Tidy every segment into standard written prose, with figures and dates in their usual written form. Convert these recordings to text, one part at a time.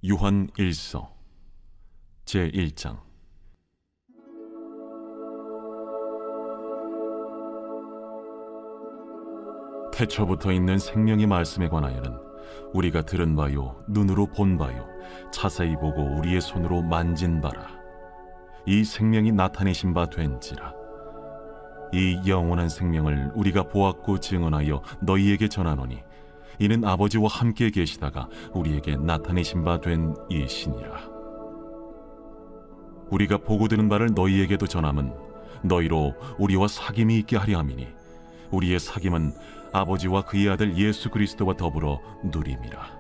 요한 1서 제1장. 태초부터 있는 생명의 말씀에 관하여는 우리가 들은 바요 눈으로 본 바요 자세히 보고 우리의 손으로 만진 바라. 이 생명이 나타내신 바 된지라. 이 영원한 생명을 우리가 보았고 증언하여 너희에게 전하노니 이는 아버지와 함께 계시다가 우리에게 나타내신 바 된 이시니라. 우리가 보고 들은 바를 너희에게도 전함은 너희로 우리와 사귐이 있게 하려 함이니 우리의 사귐은 아버지와 그의 아들 예수 그리스도와 더불어 누림이라.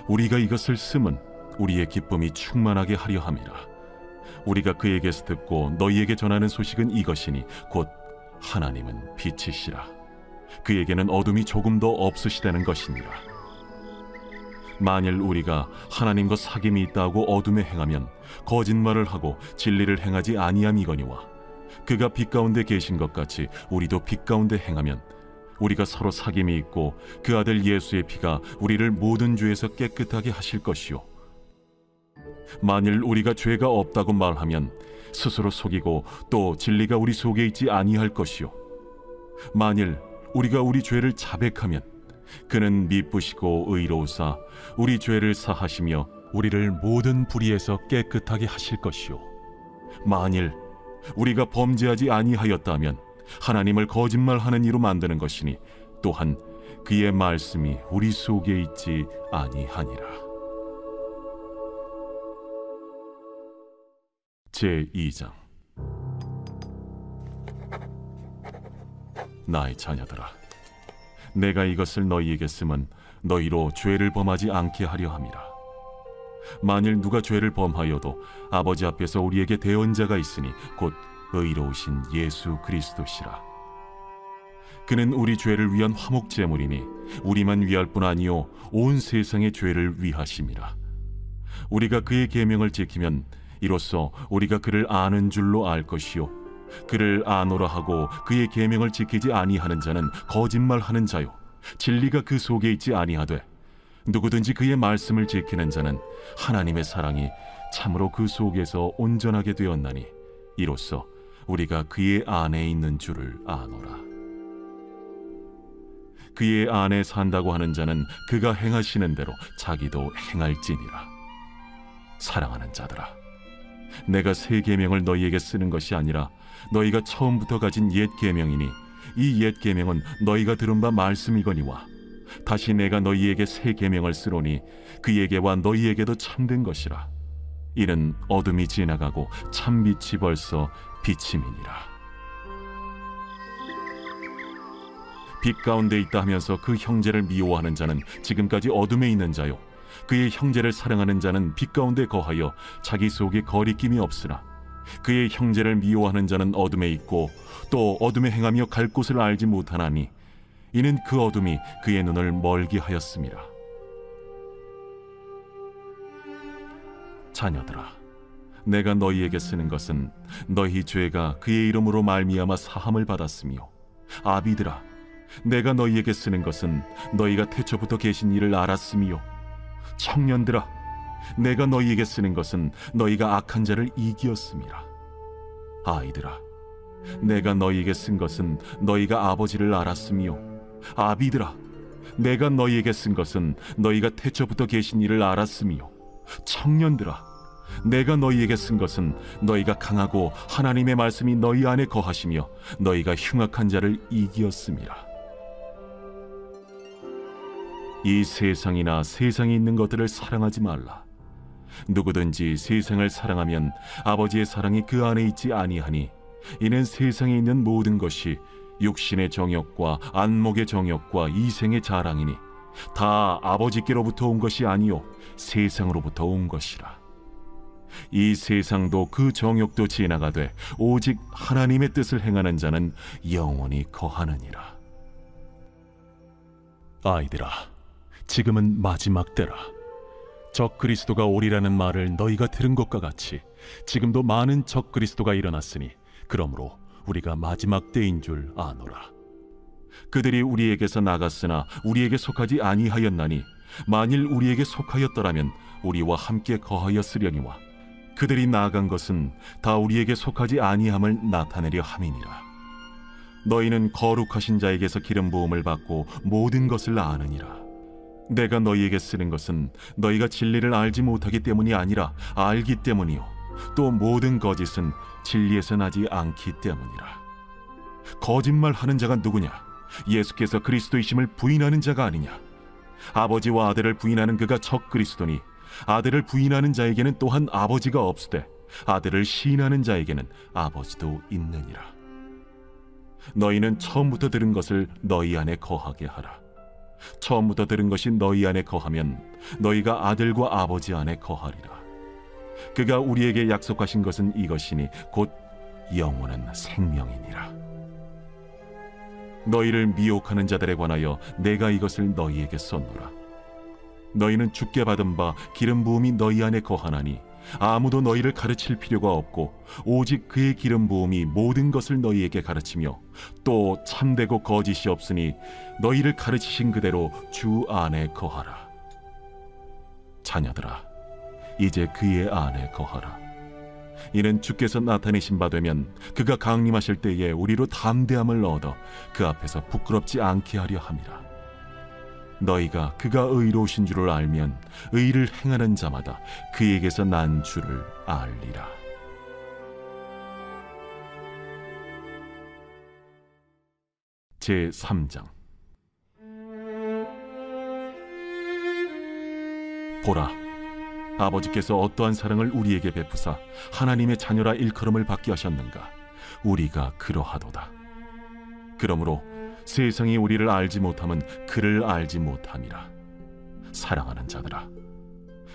우리가 이것을 쓰면 우리의 기쁨이 충만하게 하려 함이라. 우리가 그에게서 듣고 너희에게 전하는 소식은 이것이니 곧 하나님은 빛이시라. 그에게는 어둠이 조금도 없으시다는 것이니라. 만일 우리가 하나님과 사귐이 있다고 어둠에 행하면 거짓말을 하고 진리를 행하지 아니함이거니와 그가 빛 가운데 계신 것 같이 우리도 빛 가운데 행하면 우리가 서로 사귐이 있고 그 아들 예수의 피가 우리를 모든 죄에서 깨끗하게 하실 것이요, 만일 우리가 죄가 없다고 말하면 스스로 속이고 또 진리가 우리 속에 있지 아니할 것이요, 만일 우리가 우리 죄를 자백하면 그는 미쁘시고 의로우사 우리 죄를 사하시며 우리를 모든 불의에서 깨끗하게 하실 것이요, 만일 우리가 범죄하지 아니하였다면 하나님을 거짓말하는 이로 만드는 것이니 또한 그의 말씀이 우리 속에 있지 아니하니라. 제2장. 나의 자녀들아, 내가 이것을 너희에게 쓰면 너희로 죄를 범하지 않게 하려 함이라. 만일 누가 죄를 범하여도 아버지 앞에서 우리에게 대언자가 있으니 곧 의로우신 예수 그리스도시라. 그는 우리 죄를 위한 화목 제물이니 우리만 위할 뿐 아니요 온 세상의 죄를 위하심이라. 우리가 그의 계명을 지키면 이로써 우리가 그를 아는 줄로 알 것이요, 그를 아노라 하고 그의 계명을 지키지 아니하는 자는 거짓말하는 자요 진리가 그 속에 있지 아니하되 누구든지 그의 말씀을 지키는 자는 하나님의 사랑이 참으로 그 속에서 온전하게 되었나니 이로써 우리가 그의 안에 있는 줄을 아노라. 그의 안에 산다고 하는 자는 그가 행하시는 대로 자기도 행할지니라. 사랑하는 자들아, 내가 새 계명을 너희에게 쓰는 것이 아니라 너희가 처음부터 가진 옛 계명이니 이 옛 계명은 너희가 들은 바 말씀이거니와 다시 내가 너희에게 새 계명을 쓰노니 그에게와 너희에게도 참된 것이라. 이는 어둠이 지나가고 참빛이 벌써 비침이니라. 빛 가운데 있다 하면서 그 형제를 미워하는 자는 지금까지 어둠에 있는 자요, 그의 형제를 사랑하는 자는 빛 가운데 거하여 자기 속에 거리낌이 없으나 그의 형제를 미워하는 자는 어둠에 있고 또 어둠에 행하며 갈 곳을 알지 못하나니 이는 그 어둠이 그의 눈을 멀게 하였음이라. 자녀들아, 내가 너희에게 쓰는 것은 너희 죄가 그의 이름으로 말미암아 사함을 받았으며, 아비들아, 내가 너희에게 쓰는 것은 너희가 태초부터 계신 이를 알았으며, 청년들아, 내가 너희에게 쓰는 것은 너희가 악한 자를 이기었음이라. 아이들아, 내가 너희에게 쓴 것은 너희가 아버지를 알았으며, 아비들아, 내가 너희에게 쓴 것은 너희가 태초부터 계신 이를 알았으며, 청년들아, 내가 너희에게 쓴 것은 너희가 강하고 하나님의 말씀이 너희 안에 거하시며 너희가 흉악한 자를 이기었음이라. 이 세상이나 세상에 있는 것들을 사랑하지 말라. 누구든지 세상을 사랑하면 아버지의 사랑이 그 안에 있지 아니하니 이는 세상에 있는 모든 것이 육신의 정욕과 안목의 정욕과 이생의 자랑이니 다 아버지께로부터 온 것이 아니요 세상으로부터 온 것이라. 이 세상도 그 정욕도 지나가되 오직 하나님의 뜻을 행하는 자는 영원히 거하느니라. 아이들아, 지금은 마지막 때라. 적 그리스도가 오리라는 말을 너희가 들은 것과 같이 지금도 많은 적 그리스도가 일어났으니 그러므로 우리가 마지막 때인 줄 아노라. 그들이 우리에게서 나갔으나 우리에게 속하지 아니하였나니 만일 우리에게 속하였더라면 우리와 함께 거하였으려니와 그들이 나아간 것은 다 우리에게 속하지 아니함을 나타내려 함이니라. 너희는 거룩하신 자에게서 기름 부음을 받고 모든 것을 아느니라. 내가 너희에게 쓰는 것은 너희가 진리를 알지 못하기 때문이 아니라 알기 때문이요 또 모든 거짓은 진리에서 나지 않기 때문이라. 거짓말하는 자가 누구냐? 예수께서 그리스도이심을 부인하는 자가 아니냐? 아버지와 아들을 부인하는 그가 적 그리스도니 아들을 부인하는 자에게는 또한 아버지가 없으되 아들을 시인하는 자에게는 아버지도 있느니라. 너희는 처음부터 들은 것을 너희 안에 거하게 하라. 처음부터 들은 것이 너희 안에 거하면 너희가 아들과 아버지 안에 거하리라. 그가 우리에게 약속하신 것은 이것이니 곧 영원한 생명이니라. 너희를 미혹하는 자들에 관하여 내가 이것을 너희에게 썼노라. 너희는 주께 받은 바 기름 부음이 너희 안에 거하나니 아무도 너희를 가르칠 필요가 없고 오직 그의 기름 부음이 모든 것을 너희에게 가르치며 또 참되고 거짓이 없으니 너희를 가르치신 그대로 주 안에 거하라. 자녀들아, 이제 그의 안에 거하라. 이는 주께서 나타내신 바 되면 그가 강림하실 때에 우리로 담대함을 얻어 그 앞에서 부끄럽지 않게 하려 함이라. 너희가 그가 의로우신 줄을 알면 의를 행하는 자마다 그에게서 난 줄을 알리라. 제3장. 보라, 아버지께서 어떠한 사랑을 우리에게 베푸사 하나님의 자녀라 일컬음을 받게 하셨는가? 우리가 그러하도다. 그러므로 세상이 우리를 알지 못함은 그를 알지 못함이라. 사랑하는 자들아,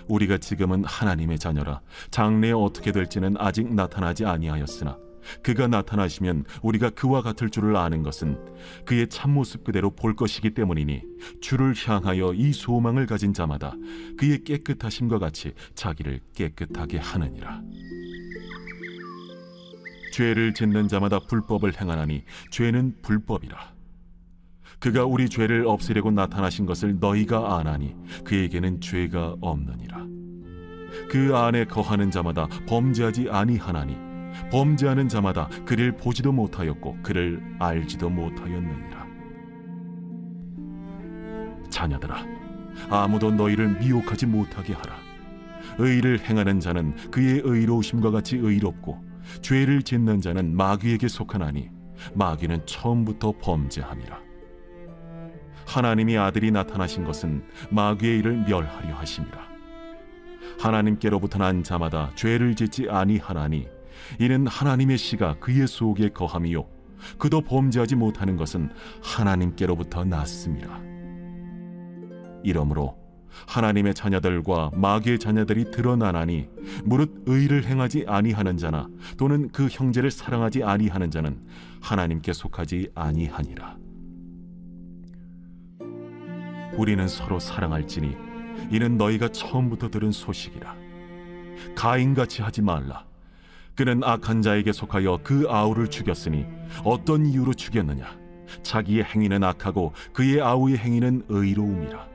우리가 지금은 하나님의 자녀라 장래에 어떻게 될지는 아직 나타나지 아니하였으나 그가 나타나시면 우리가 그와 같을 줄을 아는 것은 그의 참모습 그대로 볼 것이기 때문이니 주를 향하여 이 소망을 가진 자마다 그의 깨끗하심과 같이 자기를 깨끗하게 하느니라. 죄를 짓는 자마다 불법을 행하나니 죄는 불법이라. 그가 우리 죄를 없애려고 나타나신 것을 너희가 아나니 그에게는 죄가 없느니라. 그 안에 거하는 자마다 범죄하지 아니하나니 범죄하는 자마다 그를 보지도 못하였고 그를 알지도 못하였느니라. 자녀들아, 아무도 너희를 미혹하지 못하게 하라. 의를 행하는 자는 그의 의로우심과 같이 의롭고 죄를 짓는 자는 마귀에게 속하나니 마귀는 처음부터 범죄함이라. 하나님이 아들이 나타나신 것은 마귀의 일을 멸하려 하심이라. 하나님께로부터 난 자마다 죄를 짓지 아니하나니 이는 하나님의 씨가 그의 속에 거함이요 그도 범죄하지 못하는 것은 하나님께로부터 났음이라. 이러므로 하나님의 자녀들과 마귀의 자녀들이 드러나나니 무릇 의를 행하지 아니하는 자나 또는 그 형제를 사랑하지 아니하는 자는 하나님께 속하지 아니하니라. 우리는 서로 사랑할지니 이는 너희가 처음부터 들은 소식이라. 가인같이 하지 말라. 그는 악한 자에게 속하여 그 아우를 죽였으니 어떤 이유로 죽였느냐? 자기의 행위는 악하고 그의 아우의 행위는 의로움이라.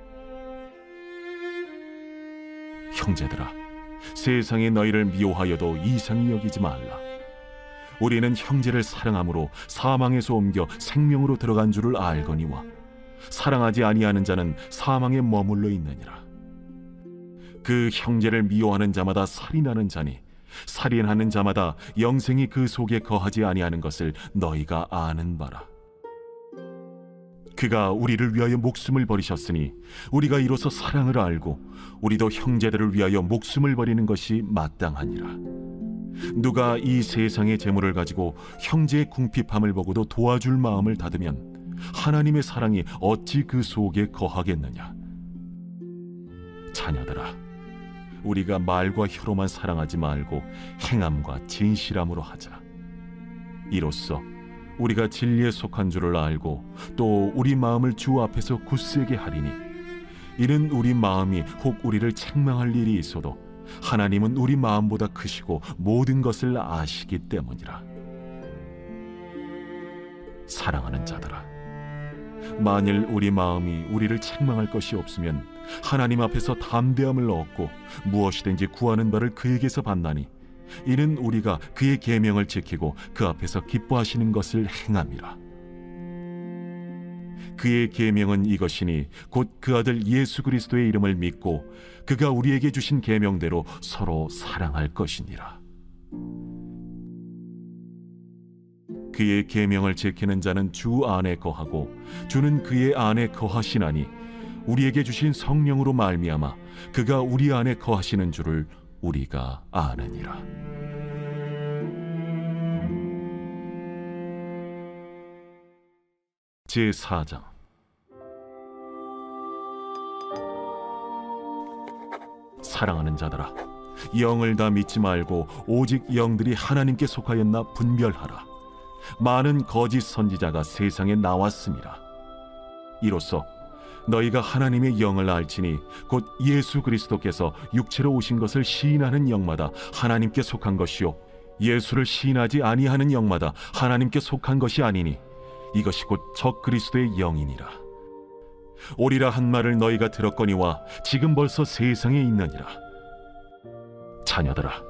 형제들아, 세상이 너희를 미워하여도 이상히 여기지 말라. 우리는 형제를 사랑함으로 사망에서 옮겨 생명으로 들어간 줄을 알거니와 사랑하지 아니하는 자는 사망에 머물러 있느니라. 그 형제를 미워하는 자마다 살인하는 자니 살인하는 자마다 영생이 그 속에 거하지 아니하는 것을 너희가 아는 바라. 그가 우리를 위하여 목숨을 버리셨으니 우리가 이로써 사랑을 알고 우리도 형제들을 위하여 목숨을 버리는 것이 마땅하니라. 누가 이 세상의 재물을 가지고 형제의 궁핍함을 보고도 도와줄 마음을 닫으면 하나님의 사랑이 어찌 그 속에 거하겠느냐? 자녀들아, 우리가 말과 혀로만 사랑하지 말고 행함과 진실함으로 하자. 이로써 우리가 진리에 속한 줄을 알고 또 우리 마음을 주 앞에서 굳세게 하리니 이는 우리 마음이 혹 우리를 책망할 일이 있어도 하나님은 우리 마음보다 크시고 모든 것을 아시기 때문이라. 사랑하는 자들아, 만일 우리 마음이 우리를 책망할 것이 없으면 하나님 앞에서 담대함을 얻고 무엇이든지 구하는 바를 그에게서 받나니 이는 우리가 그의 계명을 지키고 그 앞에서 기뻐하시는 것을 행함이라. 그의 계명은 이것이니 곧 그 아들 예수 그리스도의 이름을 믿고 그가 우리에게 주신 계명대로 서로 사랑할 것이니라. 그의 계명을 지키는 자는 주 안에 거하고 주는 그의 안에 거하시나니 우리에게 주신 성령으로 말미암아 그가 우리 안에 거하시는 줄을 우리가 아느니라. 제4장. 사랑하는 자들아, 영을 다 믿지 말고 오직 영들이 하나님께 속하였나 분별하라. 많은 거짓 선지자가 세상에 나왔습니다. 이로써 너희가 하나님의 영을 알지니 곧 예수 그리스도께서 육체로 오신 것을 시인하는 영마다 하나님께 속한 것이요 예수를 시인하지 아니하는 영마다 하나님께 속한 것이 아니니 이것이 곧 적 그리스도의 영이니라. 오리라 한 말을 너희가 들었거니와 지금 벌써 세상에 있느니라. 자녀들아,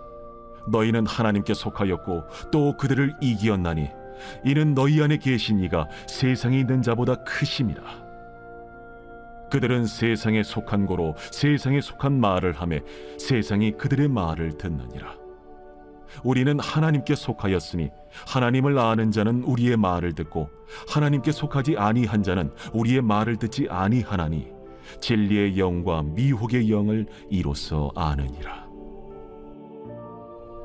너희는 하나님께 속하였고 또 그들을 이기었나니 이는 너희 안에 계신 이가 세상에 있는 자보다 크심이라. 그들은 세상에 속한 고로 세상에 속한 말을 하매 세상이 그들의 말을 듣느니라. 우리는 하나님께 속하였으니 하나님을 아는 자는 우리의 말을 듣고 하나님께 속하지 아니한 자는 우리의 말을 듣지 아니하나니 진리의 영과 미혹의 영을 이로써 아느니라.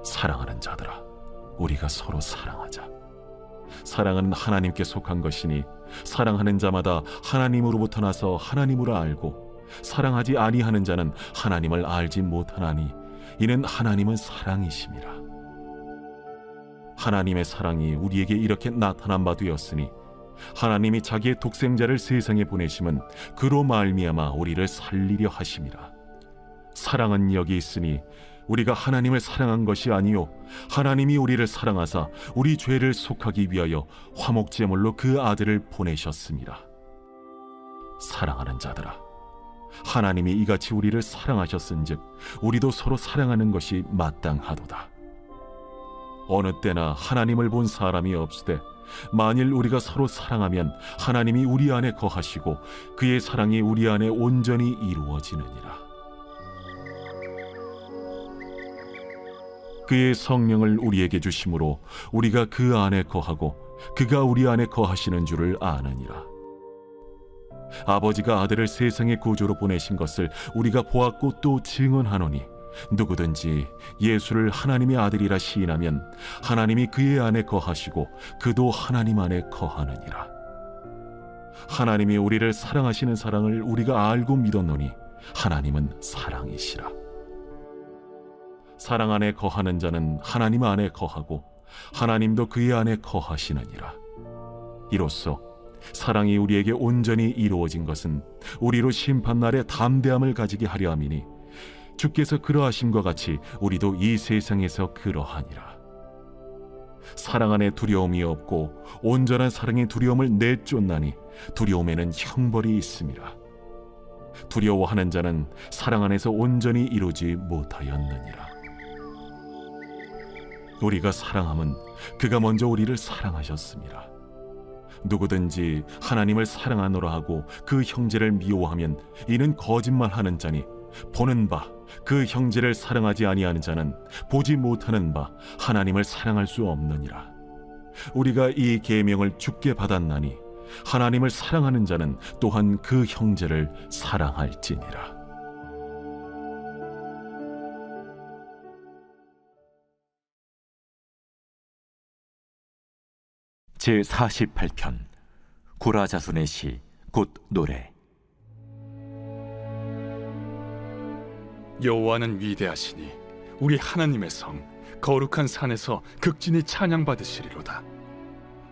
사랑하는 자들아, 우리가 서로 사랑하자. 사랑은 하나님께 속한 것이니 사랑하는 자마다 하나님으로부터 나서 하나님으로 알고 사랑하지 아니하는 자는 하나님을 알지 못하나니 이는 하나님은 사랑이심이라. 하나님의 사랑이 우리에게 이렇게 나타난 바 되었으니 하나님이 자기의 독생자를 세상에 보내심은 그로 말미암아 우리를 살리려 하심이라. 사랑은 여기 있으니 우리가 하나님을 사랑한 것이 아니요 하나님이 우리를 사랑하사 우리 죄를 속하기 위하여 화목제물로 그 아들을 보내셨습니다. 사랑하는 자들아, 하나님이 이같이 우리를 사랑하셨은즉 우리도 서로 사랑하는 것이 마땅하도다. 어느 때나 하나님을 본 사람이 없으되 만일 우리가 서로 사랑하면 하나님이 우리 안에 거하시고 그의 사랑이 우리 안에 온전히 이루어지느니라. 그의 성령을 우리에게 주심으로 우리가 그 안에 거하고 그가 우리 안에 거하시는 줄을 아느니라. 아버지가 아들을 세상의 구주로 보내신 것을 우리가 보았고 또 증언하노니 누구든지 예수를 하나님의 아들이라 시인하면 하나님이 그의 안에 거하시고 그도 하나님 안에 거하느니라. 하나님이 우리를 사랑하시는 사랑을 우리가 알고 믿었노니 하나님은 사랑이시라. 사랑 안에 거하는 자는 하나님 안에 거하고 하나님도 그의 안에 거하시느니라. 이로써 사랑이 우리에게 온전히 이루어진 것은 우리로 심판날에 담대함을 가지게 하려 함이니 주께서 그러하심과 같이 우리도 이 세상에서 그러하니라. 사랑 안에 두려움이 없고 온전한 사랑의 두려움을 내쫓나니 두려움에는 형벌이 있음이라. 두려워하는 자는 사랑 안에서 온전히 이루지 못하였느니라. 우리가 사랑함은 그가 먼저 우리를 사랑하셨습니다. 누구든지 하나님을 사랑하노라 하고 그 형제를 미워하면 이는 거짓말하는 자니 보는 바 그 형제를 사랑하지 아니하는 자는 보지 못하는 바 하나님을 사랑할 수 없느니라. 우리가 이 계명을 주께 받았나니 하나님을 사랑하는 자는 또한 그 형제를 사랑할지니라. 제48편 구라자손의 시 곧 노래. 여호와는 위대하시니 우리 하나님의 성 거룩한 산에서 극진히 찬양받으시리로다.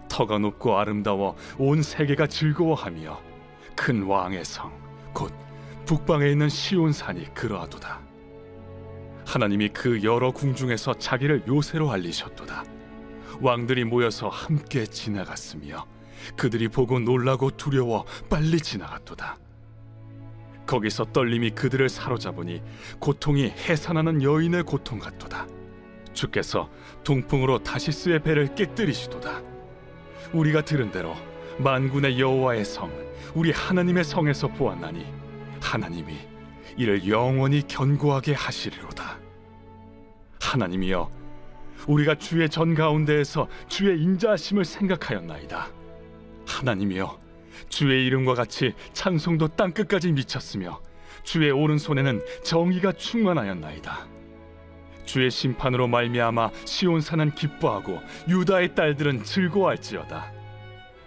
터가 높고 아름다워 온 세계가 즐거워하며 큰 왕의 성 곧 북방에 있는 시온산이 그러하도다. 하나님이 그 여러 궁중에서 자기를 요새로 알리셨도다. 왕들이 모여서 함께 지나갔으며 그들이 보고 놀라고 두려워 빨리 지나갔도다. 거기서 떨림이 그들을 사로잡으니 고통이 해산하는 여인의 고통 같도다. 주께서 동풍으로 다시스의 배를 깨뜨리시도다. 우리가 들은 대로 만군의 여호와의 성, 우리 하나님의 성에서 보았나니 하나님이 이를 영원히 견고하게 하시리로다. 하나님이여, 우리가 주의 전 가운데에서 주의 인자하심을 생각하였나이다. 하나님이여, 주의 이름과 같이 찬송도 땅끝까지 미쳤으며 주의 오른손에는 정의가 충만하였나이다. 주의 심판으로 말미암아 시온산은 기뻐하고 유다의 딸들은 즐거워할지어다.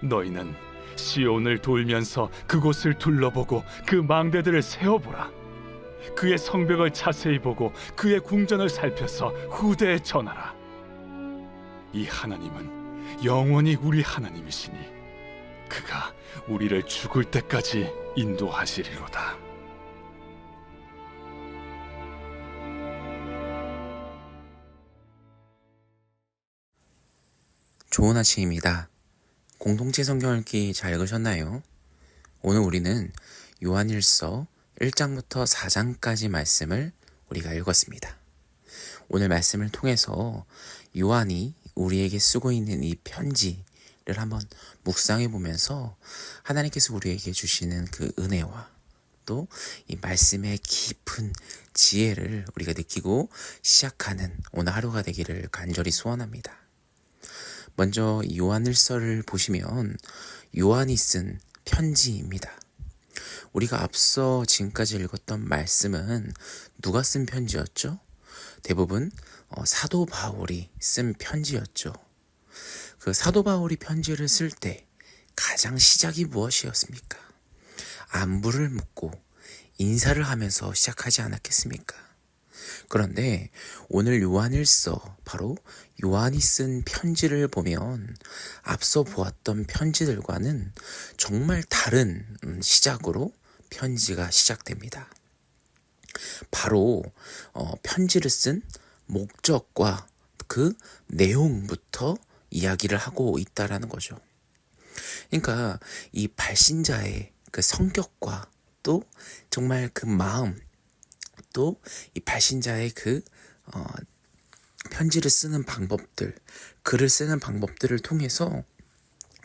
너희는 시온을 돌면서 그곳을 둘러보고 그 망대들을 세어보라. 그의 성벽을 자세히 보고 그의 궁전을 살펴서 후대에 전하라. 이 하나님은 영원히 우리 하나님이시니 그가 우리를 죽을 때까지 인도하시리로다. 좋은 아침입니다. 공동체 성경 읽기 잘 읽으셨나요? 오늘 우리는 요한일서 1장부터 4장까지 말씀을 우리가 읽었습니다. 오늘 말씀을 통해서 요한이 우리에게 쓰고 있는 이 편지를 한번 묵상해 보면서 하나님께서 우리에게 주시는 그 은혜와 또 이 말씀의 깊은 지혜를 우리가 느끼고 시작하는 오늘 하루가 되기를 간절히 소원합니다. 먼저 요한일서를 보시면 요한이 쓴 편지입니다. 우리가 앞서 지금까지 읽었던 말씀은 누가 쓴 편지였죠? 대부분 사도 바울이 쓴 편지였죠. 그 사도 바울이 편지를 쓸 때 가장 시작이 무엇이었습니까? 안부를 묻고 인사를 하면서 시작하지 않았겠습니까? 그런데 오늘 요한일서, 바로 요한이 쓴 편지를 보면 앞서 보았던 편지들과는 정말 다른 시작으로 편지가 시작됩니다. 바로 편지를 쓴 목적과 그 내용부터 이야기를 하고 있다라는 거죠. 그러니까 이 발신자의 그 성격과 또 정말 그 마음, 또 이 발신자의 그 편지를 쓰는 방법들, 글을 쓰는 방법들을 통해서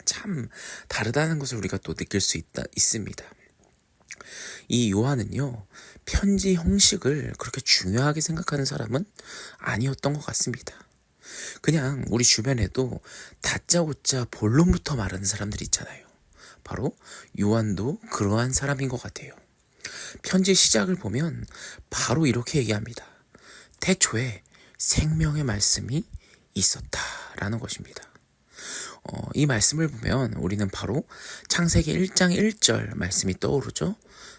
참 다르다는 것을 우리가 또 느낄 수 있습니다. 이 요한은요, 편지 형식을 그렇게 중요하게 생각하는 사람은 아니었던 것 같습니다. 그냥 우리 주변에도 다짜고짜 본론부터 말하는 사람들이 있잖아요. 바로 요한도 그러한 사람인 것 같아요. 편지 시작을 보면 바로 이렇게 얘기합니다. 태초에 생명의 말씀이 있었다라는 것입니다. 이 말씀을 보면 우리는 바로 창세기 1장 1절 말씀이 떠오르죠.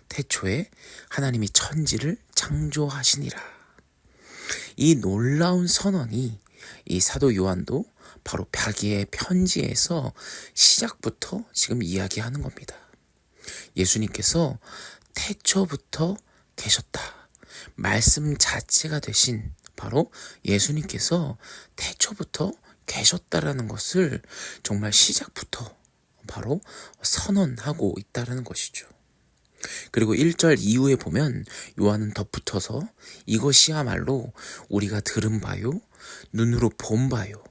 태초에 하나님이 천지를 창조하시니라. 이 놀라운 선언이 이 사도 요한도 바로 자기의 편지에서 시작부터 지금 이야기하는 겁니다. 예수님께서 태초부터 계셨다. 말씀 자체가 되신 바로 예수님께서 태초부터 계셨다라는 것을 정말 시작부터 바로 선언하고 있다라는 것이죠. 그리고 1절 이후에 보면 요한은 덧붙여서 이것이야말로 우리가 들은 바요, 눈으로 본 바요,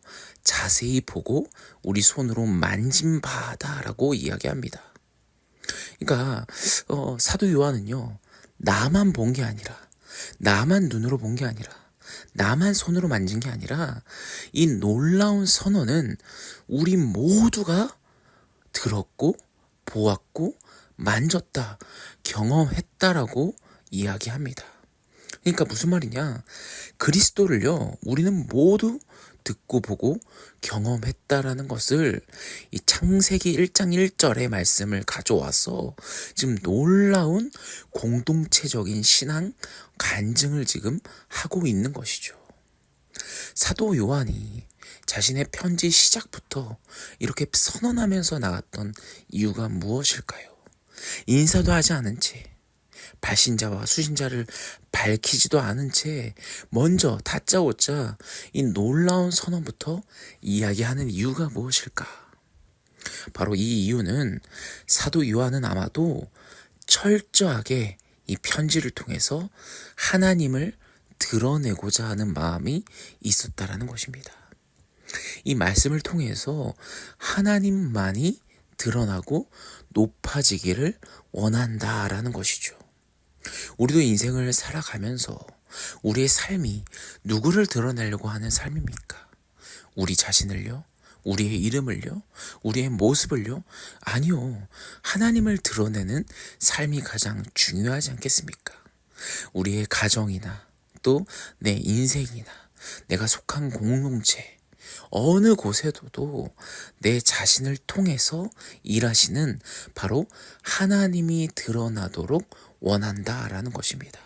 자세히 보고 우리 손으로 만진 바다라고 이야기합니다. 그러니까 사도 요한은요, 나만 본 게 아니라, 나만 눈으로 본 게 아니라, 나만 손으로 만진 게 아니라 이 놀라운 선언은 우리 모두가 들었고 보았고 만졌다, 경험했다라고 이야기합니다. 그러니까 무슨 말이냐? 그리스도를요, 우리는 모두 듣고 보고 경험했다라는 것을 이 창세기 1장 1절의 말씀을 가져와서 지금 놀라운 공동체적인 신앙 간증을 지금 하고 있는 것이죠. 사도 요한이 자신의 편지 시작부터 이렇게 선언하면서 나왔던 이유가 무엇일까요? 인사도 하지 않은 채, 발신자와 수신자를 밝히지도 않은 채 먼저 다짜고짜 이 놀라운 선언부터 이야기하는 이유가 무엇일까? 바로 이 이유는 사도 요한은 아마도 철저하게 이 편지를 통해서 하나님을 드러내고자 하는 마음이 있었다라는 것입니다. 이 말씀을 통해서 하나님만이 드러나고 높아지기를 원한다라는 것이죠. 우리도 인생을 살아가면서 우리의 삶이 누구를 드러내려고 하는 삶입니까? 우리 자신을요? 우리의 이름을요? 우리의 모습을요? 아니요. 하나님을 드러내는 삶이 가장 중요하지 않겠습니까? 우리의 가정이나 또 내 인생이나 내가 속한 공동체, 어느 곳에도 내 자신을 통해서 일하시는 바로 하나님이 드러나도록 원한다라는 것입니다.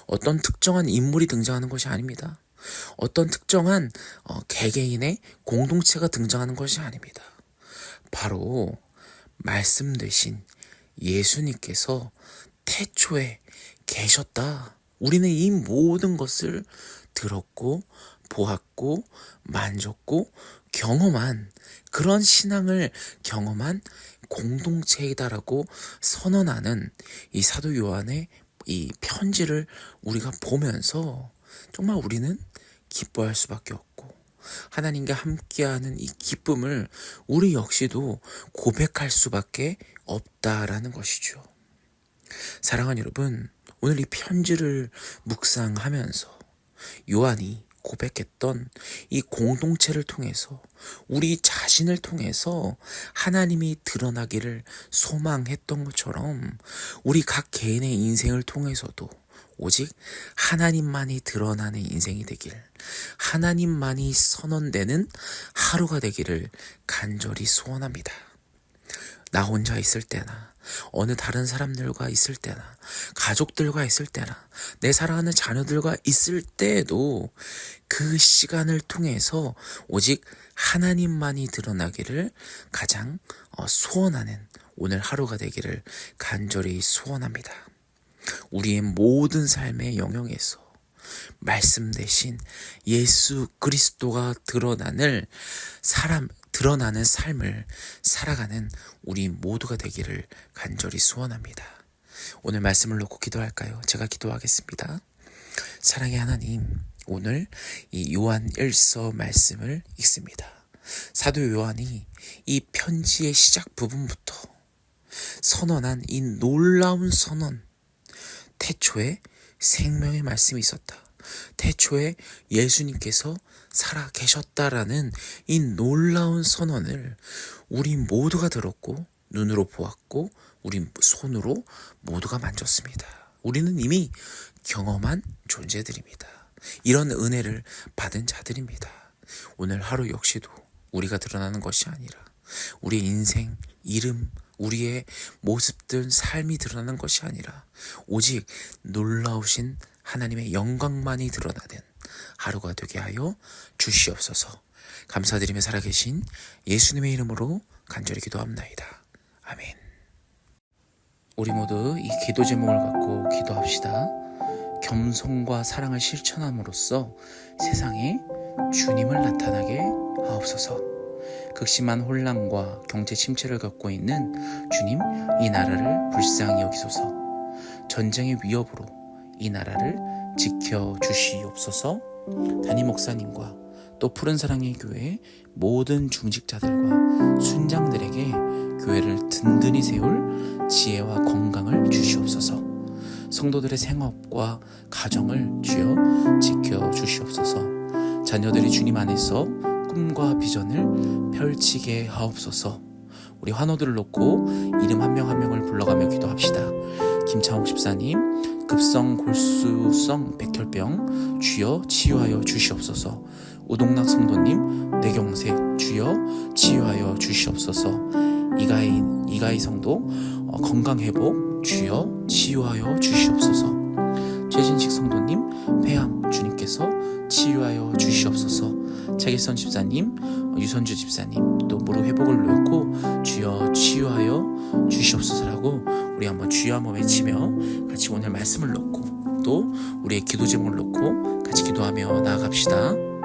어떤 특정한 인물이 등장하는 것이 아닙니다. 어떤 특정한 개개인의 공동체가 등장하는 것이 아닙니다. 바로 말씀 되신 예수님께서 태초에 계셨다. 우리는 이 모든 것을 들었고 보았고 만졌고 경험한 그런 신앙을 경험한 공동체이다라고 선언하는 이 사도 요한의 이 편지를 우리가 보면서 정말 우리는 기뻐할 수밖에 없고 하나님과 함께하는 이 기쁨을 우리 역시도 고백할 수밖에 없다라는 것이죠. 사랑하는 여러분, 오늘 이 편지를 묵상하면서 요한이 고백했던 이 공동체를 통해서 우리 자신을 통해서 하나님이 드러나기를 소망했던 것처럼 우리 각 개인의 인생을 통해서도 오직 하나님만이 드러나는 인생이 되길, 하나님만이 선언되는 하루가 되기를 간절히 소원합니다. 나 혼자 있을 때나 어느 다른 사람들과 있을 때나 가족들과 있을 때나 내 사랑하는 자녀들과 있을 때에도 그 시간을 통해서 오직 하나님만이 드러나기를 가장 소원하는 오늘 하루가 되기를 간절히 소원합니다. 우리의 모든 삶의 영역에서 말씀 대신 예수 그리스도가 드러나는 삶을 살아가는 우리 모두가 되기를 간절히 소원합니다. 오늘 말씀을 놓고 기도할까요? 제가 기도하겠습니다. 사랑의 하나님, 오늘 이 요한 1서 말씀을 읽습니다. 사도 요한이 이 편지의 시작 부분부터 선언한 이 놀라운 선언, 태초에 생명의 말씀이 있었다. 태초에 예수님께서 살아 계셨다라는 이 놀라운 선언을 우리 모두가 들었고 눈으로 보았고 우리 손으로 모두가 만졌습니다. 우리는 이미 경험한 존재들입니다. 이런 은혜를 받은 자들입니다. 오늘 하루 역시도 우리가 드러나는 것이 아니라 우리의 인생, 이름, 우리의 모습들, 삶이 드러나는 것이 아니라 오직 놀라우신 하나님의 영광만이 드러나는 하루가 되게 하여 주시옵소서. 감사드리며 살아계신 예수님의 이름으로 간절히 기도합나이다. 아멘. 우리 모두 이 기도 제목을 갖고 기도합시다. 겸손과 사랑을 실천함으로써 세상에 주님을 나타나게 하옵소서. 극심한 혼란과 경제 침체를 겪고 있는 주님, 이 나라를 불쌍히 여기소서. 전쟁의 위협으로 이 나라를 지켜주시옵소서. 담임 목사님과 또 푸른 사랑의 교회 모든 중직자들과 순장들에게 교회를 든든히 세울 지혜와 건강을 주시옵소서. 성도들의 생업과 가정을 주여 지켜주시옵소서. 자녀들이 주님 안에서 꿈과 비전을 펼치게 하옵소서. 우리 환호들을 놓고 이름 한 명 한 명을 불러가며 기도합시다. 김창욱 집사님, 급성 골수성 백혈병 주여 치유하여 주시옵소서. 우동락 성도님, 뇌경색 주여 치유하여 주시옵소서. 이가희 성도 건강회복 주여 치유하여 주시옵소서. 최진식 성도님, 폐암 주님께서 치유하여 주시옵소서. 차길선 집사님, 유선주 집사님, 또 무릎 회복을 놓고 주여 치유하여 주시옵소서라고 우리 한번 주여 한번 외치며 같이 오늘 말씀을 놓고 또 우리의 기도 제목을 놓고 같이 기도하며 나아갑시다.